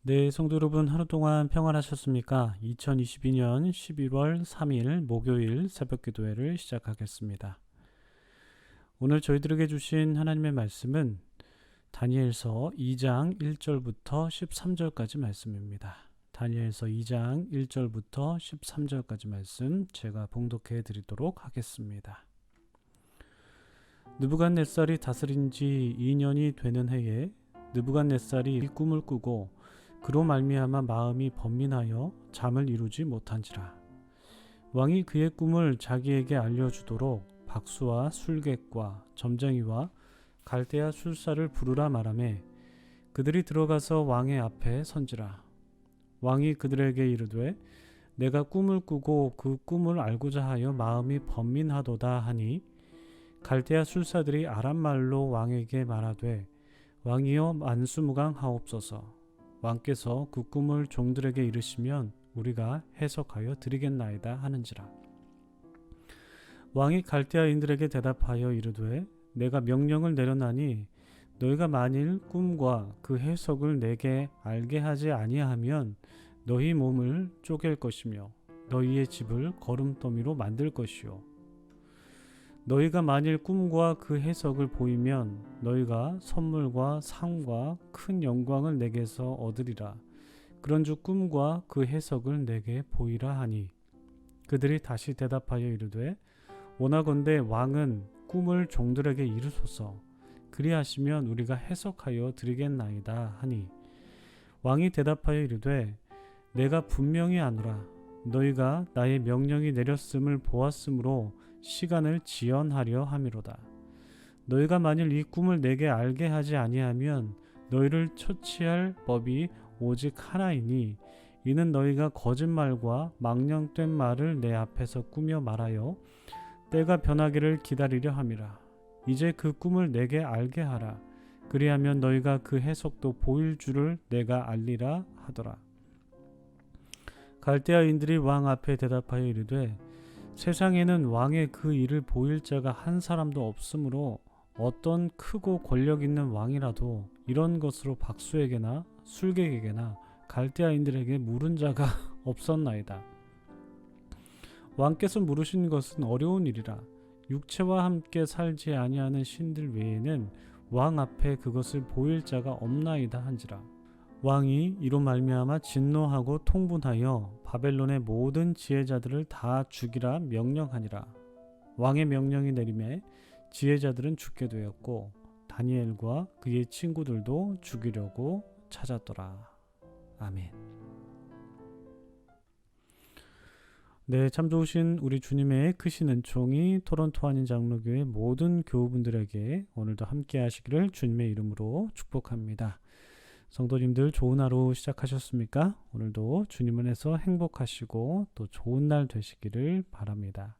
네, 성도 여러분 하루 동안 평안하셨습니까? 2022년 11월 3일 목요일 새벽 기도회를 시작하겠습니다. 오늘 저희들에게 주신 하나님의 말씀은 다니엘서 2장 1절부터 13절까지 말씀입니다. 다니엘서 2장 1절부터 13절까지 말씀 제가 봉독해 드리도록 하겠습니다. 느부갓네살이 다스린 지 2년이 되는 해에 느부갓네살이 이 꿈을 꾸고 그로 말미암아 마음이 번민하여 잠을 이루지 못한지라. 왕이 그의 꿈을 자기에게 알려주도록 박수와 술객과 점쟁이와 갈대아 술사를 부르라 말하매 그들이 들어가서 왕의 앞에 선지라. 왕이 그들에게 이르되 내가 꿈을 꾸고 그 꿈을 알고자 하여 마음이 번민하도다 하니 갈대아 술사들이 아람말로 왕에게 말하되 왕이여 만수무강하옵소서. 왕께서 그 꿈을 종들에게 이르시면 우리가 해석하여 드리겠나이다 하는지라. 왕이 갈대아인들에게 대답하여 이르되 내가 명령을 내려나니 너희가 만일 꿈과 그 해석을 내게 알게 하지 아니하면 너희 몸을 쪼갤 것이며 너희의 집을 거름더미로 만들 것이요 너희가 만일 꿈과 그 해석을 보이면 너희가 선물과 상과 큰 영광을 내게서 얻으리라. 그런즉 꿈과 그 해석을 내게 보이라 하니 그들이 다시 대답하여 이르되 원하건대 왕은 꿈을 종들에게 이르소서. 그리하시면 우리가 해석하여 드리겠나이다 하니 왕이 대답하여 이르되 내가 분명히 아노라. 너희가 나의 명령이 내렸음을 보았으므로 시간을 지연하려 함이로다. 너희가 만일 이 꿈을 내게 알게 하지 아니하면 너희를 처치할 법이 오직 하나이니 이는 너희가 거짓말과 망령된 말을 내 앞에서 꾸며 말하여 때가 변하기를 기다리려 함이라. 이제 그 꿈을 내게 알게 하라. 그리하면 너희가 그 해석도 보일 줄을 내가 알리라 하더라. 갈대아인들이 왕 앞에 대답하여 이르되 세상에는 왕의 그 일을 보일 자가 한 사람도 없으므로 어떤 크고 권력 있는 왕이라도 이런 것으로 박수에게나 술객에게나 갈대아인들에게 물은 자가 없었나이다. 왕께서 물으신 것은 어려운 일이라. 육체와 함께 살지 아니하는 신들 외에는 왕 앞에 그것을 보일 자가 없나이다 한지라. 왕이 이로 말미암아 진노하고 통분하여 바벨론의 모든 지혜자들을 다 죽이라 명령하니라. 왕의 명령이 내림에 지혜자들은 죽게 되었고 다니엘과 그의 친구들도 죽이려고 찾았더라. 아멘. 네, 참 좋으신 우리 주님의 크신 은총이 토론토 한인 장로교회 모든 교우분들에게 오늘도 함께 하시기를 주님의 이름으로 축복합니다. 성도님들 좋은 하루 시작하셨습니까? 오늘도 주님 안에서 행복하시고 또 좋은 날 되시기를 바랍니다.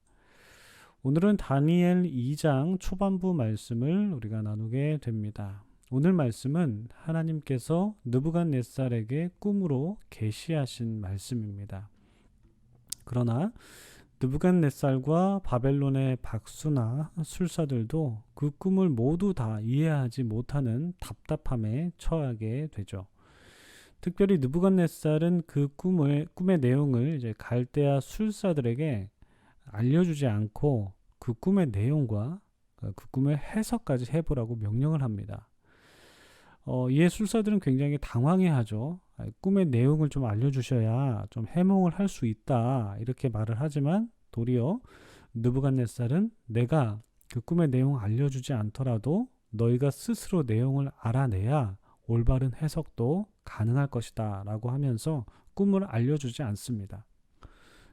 오늘은 다니엘 2장 초반부 말씀을 우리가 나누게 됩니다. 오늘 말씀은 하나님께서 느부갓네살에게 꿈으로 계시하신 말씀입니다. 그러나 느부갓네살과 바벨론의 박수나 술사들도 그 꿈을 모두 다 이해하지 못하는 답답함에 처하게 되죠. 특별히 느부갓네살은 그 꿈의 내용을 이제 갈대아 술사들에게 알려주지 않고 그 꿈의 내용과 그 꿈의 해석까지 해보라고 명령을 합니다. 이에 술사들은 굉장히 당황해하죠. 꿈의 내용을 좀 알려주셔야 좀 해몽을 할 수 있다 이렇게 말을 하지만 도리어 느부갓네살은 내가 그 꿈의 내용을 알려주지 않더라도 너희가 스스로 내용을 알아내야 올바른 해석도 가능할 것이다 라고 하면서 꿈을 알려주지 않습니다.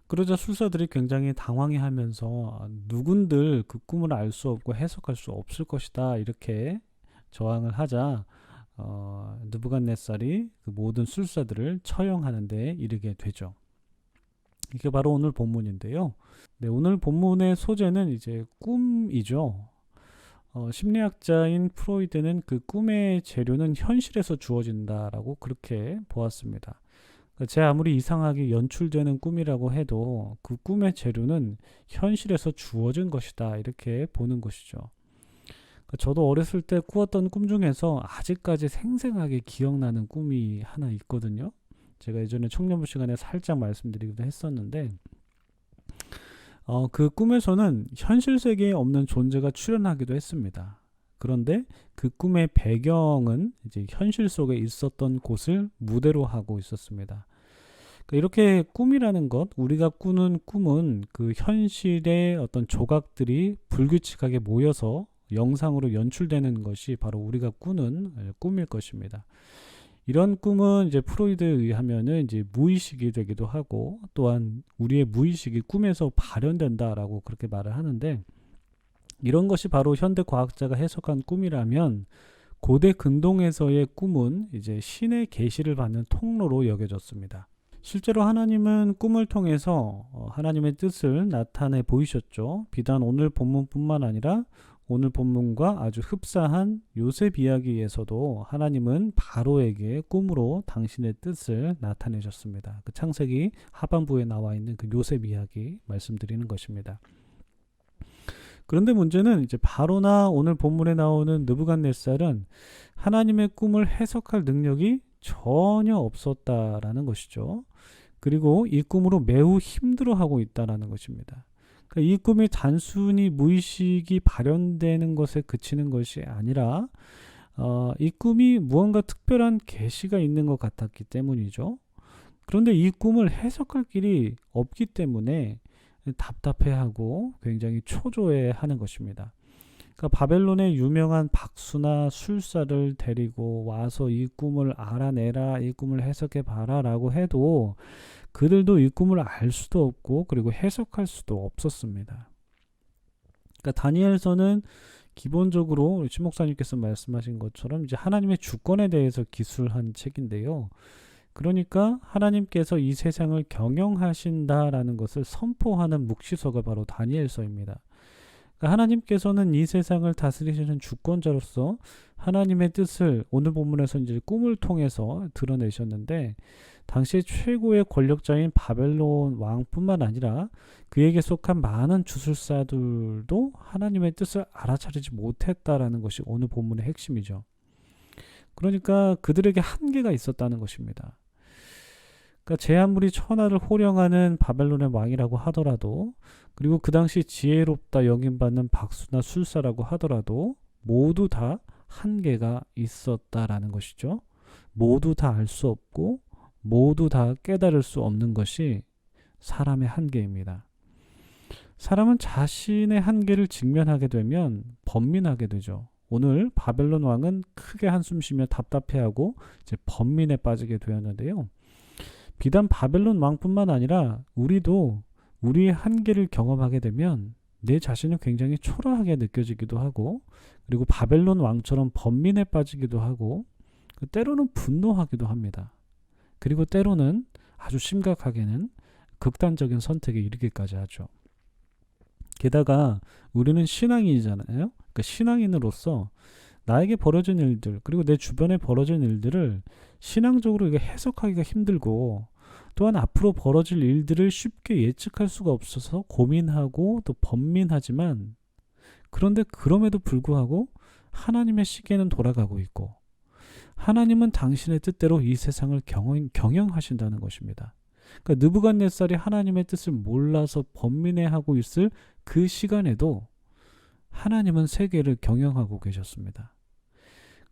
그러자 술사들이 굉장히 당황해하면서 누군들 그 꿈을 알 수 없고 해석할 수 없을 것이다 이렇게 저항을 하자 느부갓네살이 그 모든 술사들을 처형하는 데 이르게 되죠. 이게 바로 오늘 본문인데요. 네, 오늘 본문의 소재는 이제 꿈이죠. 심리학자인 프로이드는 그 꿈의 재료는 현실에서 주어진다라고 그렇게 보았습니다. 제 아무리 이상하게 연출되는 꿈이라고 해도 그 꿈의 재료는 현실에서 주어진 것이다 이렇게 보는 것이죠. 저도 어렸을 때 꾸었던 꿈 중에서 아직까지 생생하게 기억나는 꿈이 하나 있거든요. 제가 예전에 청년부 시간에 살짝 말씀드리기도 했었는데, 그 꿈에서는 현실 세계에 없는 존재가 출현하기도 했습니다. 그런데 그 꿈의 배경은 이제 현실 속에 있었던 곳을 무대로 하고 있었습니다. 그러니까 이렇게 꿈이라는 것, 우리가 꾸는 꿈은 그 현실의 어떤 조각들이 불규칙하게 모여서 영상으로 연출되는 것이 바로 우리가 꾸는 꿈일 것입니다. 이런 꿈은 이제 프로이드에 의하면은 이제 무의식이 되기도 하고, 또한 우리의 무의식이 꿈에서 발현된다라고 그렇게 말을 하는데, 이런 것이 바로 현대 과학자가 해석한 꿈이라면 고대 근동에서의 꿈은 이제 신의 계시를 받는 통로로 여겨졌습니다. 실제로 하나님은 꿈을 통해서 하나님의 뜻을 나타내 보이셨죠. 비단 오늘 본문뿐만 아니라 오늘 본문과 아주 흡사한 요셉 이야기에서도 하나님은 바로에게 꿈으로 당신의 뜻을 나타내셨습니다. 그 창세기 하반부에 나와 있는 그 요셉 이야기 말씀드리는 것입니다. 그런데 문제는 이제 바로나 오늘 본문에 나오는 느부갓네살은 하나님의 꿈을 해석할 능력이 전혀 없었다라는 것이죠. 그리고 이 꿈으로 매우 힘들어하고 있다라는 것입니다. 그러니까 이 꿈이 단순히 무의식이 발현되는 것에 그치는 것이 아니라 이 꿈이 무언가 특별한 계시가 있는 것 같았기 때문이죠. 그런데 이 꿈을 해석할 길이 없기 때문에 답답해하고 굉장히 초조해하는 것입니다. 그러니까 바벨론의 유명한 박수나 술사를 데리고 와서 이 꿈을 알아내라, 이 꿈을 해석해 봐라 라고 해도 그들도 이 꿈을 알 수도 없고 그리고 해석할 수도 없었습니다. 그러니까 다니엘서는 기본적으로 신 목사님께서 말씀하신 것처럼 이제 하나님의 주권에 대해서 기술한 책인데요. 그러니까 하나님께서 이 세상을 경영하신다라는 것을 선포하는 묵시서가 바로 다니엘서입니다. 그러니까 하나님께서는 이 세상을 다스리시는 주권자로서 하나님의 뜻을 오늘 본문에서 이제 꿈을 통해서 드러내셨는데, 당시 최고의 권력자인 바벨론 왕뿐만 아니라 그에게 속한 많은 주술사들도 하나님의 뜻을 알아차리지 못했다라는 것이 오늘 본문의 핵심이죠. 그러니까 그들에게 한계가 있었다는 것입니다. 그러니까 제 아무리 천하를 호령하는 바벨론의 왕이라고 하더라도, 그리고 그 당시 지혜롭다 여김받는 박수나 술사라고 하더라도 모두 다 한계가 있었다라는 것이죠. 모두 다 알 수 없고 모두 다 깨달을 수 없는 것이 사람의 한계입니다. 사람은 자신의 한계를 직면하게 되면 번민하게 되죠. 오늘 바벨론 왕은 크게 한숨 쉬며 답답해하고 이제 번민에 빠지게 되었는데요. 비단 바벨론 왕뿐만 아니라 우리도 우리의 한계를 경험하게 되면 내 자신은 굉장히 초라하게 느껴지기도 하고, 그리고 바벨론 왕처럼 번민에 빠지기도 하고, 때로는 분노하기도 합니다. 그리고 때로는 아주 심각하게는 극단적인 선택에 이르기까지 하죠. 게다가 우리는 신앙인이잖아요. 그러니까 신앙인으로서 나에게 벌어진 일들, 그리고 내 주변에 벌어진 일들을 신앙적으로 이게 해석하기가 힘들고, 또한 앞으로 벌어질 일들을 쉽게 예측할 수가 없어서 고민하고 또 번민하지만, 그런데 그럼에도 불구하고 하나님의 시계는 돌아가고 있고 하나님은 당신의 뜻대로 이 세상을 경영하신다는 것입니다. 그러니까 느부갓네살이 하나님의 뜻을 몰라서 번민해하고 있을 그 시간에도 하나님은 세계를 경영하고 계셨습니다.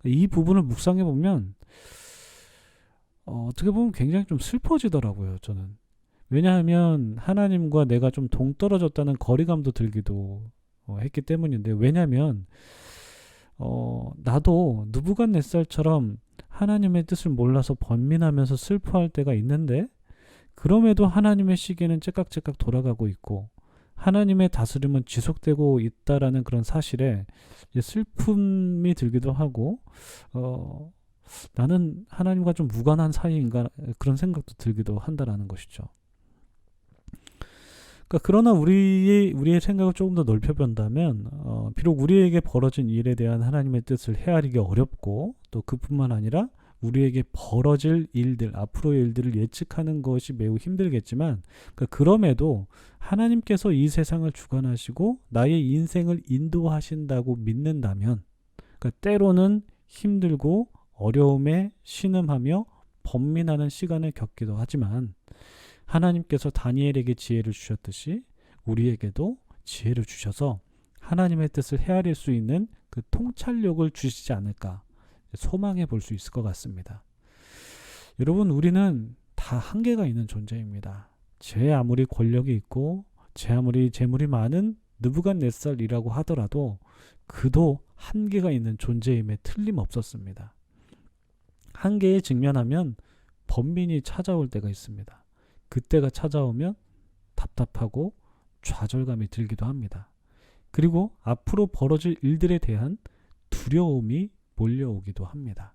이 부분을 묵상해 보면 어떻게 보면 굉장히 좀 슬퍼지더라고요, 저는. 왜냐하면 하나님과 내가 좀 동떨어졌다는 거리감도 들기도 했기 때문인데, 왜냐하면 나도 느부갓네살처럼 하나님의 뜻을 몰라서 번민하면서 슬퍼할 때가 있는데, 그럼에도 하나님의 시계는 째깍째깍 돌아가고 있고 하나님의 다스림은 지속되고 있다라는 그런 사실에 슬픔이 들기도 하고, 나는 하나님과 좀 무관한 사이인가, 그런 생각도 들기도 한다라는 것이죠. 그러니까 그러나 우리의 생각을 조금 더 넓혀본다면, 비록 우리에게 벌어진 일에 대한 하나님의 뜻을 헤아리기 어렵고, 또 그뿐만 아니라 우리에게 벌어질 일들, 앞으로의 일들을 예측하는 것이 매우 힘들겠지만, 그러니까 그럼에도 하나님께서 이 세상을 주관하시고 나의 인생을 인도하신다고 믿는다면, 그러니까 때로는 힘들고 어려움에 신음하며 번민하는 시간을 겪기도 하지만 하나님께서 다니엘에게 지혜를 주셨듯이 우리에게도 지혜를 주셔서 하나님의 뜻을 헤아릴 수 있는 그 통찰력을 주시지 않을까 소망해 볼 수 있을 것 같습니다. 여러분, 우리는 다 한계가 있는 존재입니다. 제 아무리 권력이 있고 제 아무리 재물이 많은 느부갓네살이라고 하더라도 그도 한계가 있는 존재임에 틀림없었습니다. 한계에 직면하면 번민이 찾아올 때가 있습니다. 그때가 찾아오면 답답하고 좌절감이 들기도 합니다. 그리고 앞으로 벌어질 일들에 대한 두려움이 몰려오기도 합니다.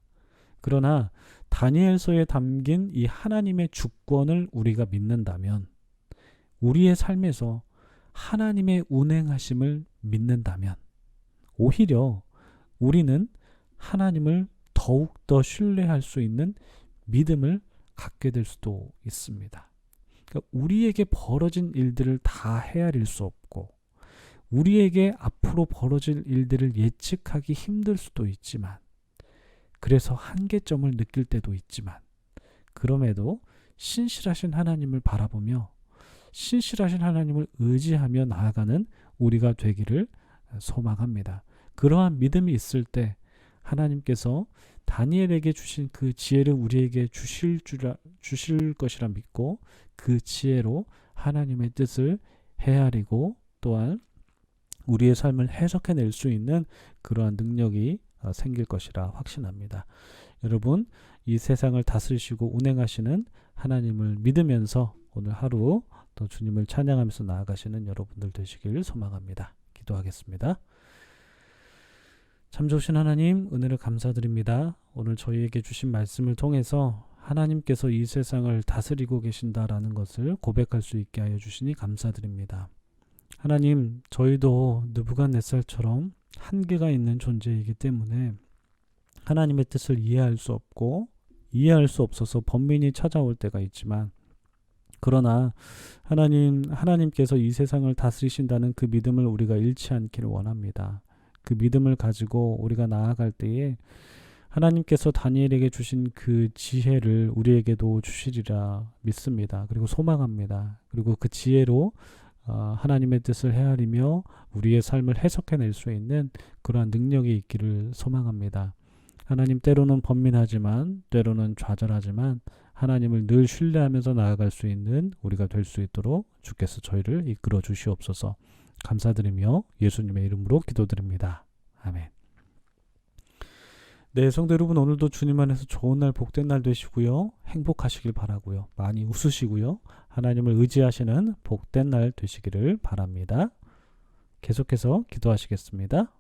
그러나 다니엘서에 담긴 이 하나님의 주권을 우리가 믿는다면, 우리의 삶에서 하나님의 운행하심을 믿는다면 오히려 우리는 하나님을 더욱더 신뢰할 수 있는 믿음을 갖게 될 수도 있습니다. 그러니까 우리에게 벌어진 일들을 다 헤아릴 수 없고 우리에게 앞으로 벌어질 일들을 예측하기 힘들 수도 있지만, 그래서 한계점을 느낄 때도 있지만, 그럼에도 신실하신 하나님을 바라보며 신실하신 하나님을 의지하며 나아가는 우리가 되기를 소망합니다. 그러한 믿음이 있을 때 하나님께서 다니엘에게 주신 그 지혜를 우리에게 주실 것이라 믿고 그 지혜로 하나님의 뜻을 헤아리고 또한 우리의 삶을 해석해낼 수 있는 그러한 능력이 생길 것이라 확신합니다. 여러분, 이 세상을 다스리시고 운행하시는 하나님을 믿으면서 오늘 하루 또 주님을 찬양하면서 나아가시는 여러분들 되시길 소망합니다. 기도하겠습니다. 참 좋으신 하나님, 은혜를 감사드립니다. 오늘 저희에게 주신 말씀을 통해서 하나님께서 이 세상을 다스리고 계신다라는 것을 고백할 수 있게 하여 주시니 감사드립니다. 하나님, 저희도 느부갓네살처럼 한계가 있는 존재이기 때문에 하나님의 뜻을 이해할 수 없고 이해할 수 없어서 번민이 찾아올 때가 있지만, 그러나 하나님께서 이 세상을 다스리신다는 그 믿음을 우리가 잃지 않기를 원합니다. 그 믿음을 가지고 우리가 나아갈 때에 하나님께서 다니엘에게 주신 그 지혜를 우리에게도 주시리라 믿습니다. 그리고 소망합니다. 그리고 그 지혜로 하나님의 뜻을 헤아리며 우리의 삶을 해석해낼 수 있는 그러한 능력이 있기를 소망합니다. 하나님, 때로는 번민하지만 때로는 좌절하지만 하나님을 늘 신뢰하면서 나아갈 수 있는 우리가 될 수 있도록 주께서 저희를 이끌어 주시옵소서. 감사드리며 예수님의 이름으로 기도드립니다. 아멘. 네, 성도 여러분, 오늘도 주님 안에서 좋은 날, 복된 날 되시고요. 행복하시길 바라고요. 많이 웃으시고요. 하나님을 의지하시는 복된 날 되시기를 바랍니다. 계속해서 기도하시겠습니다.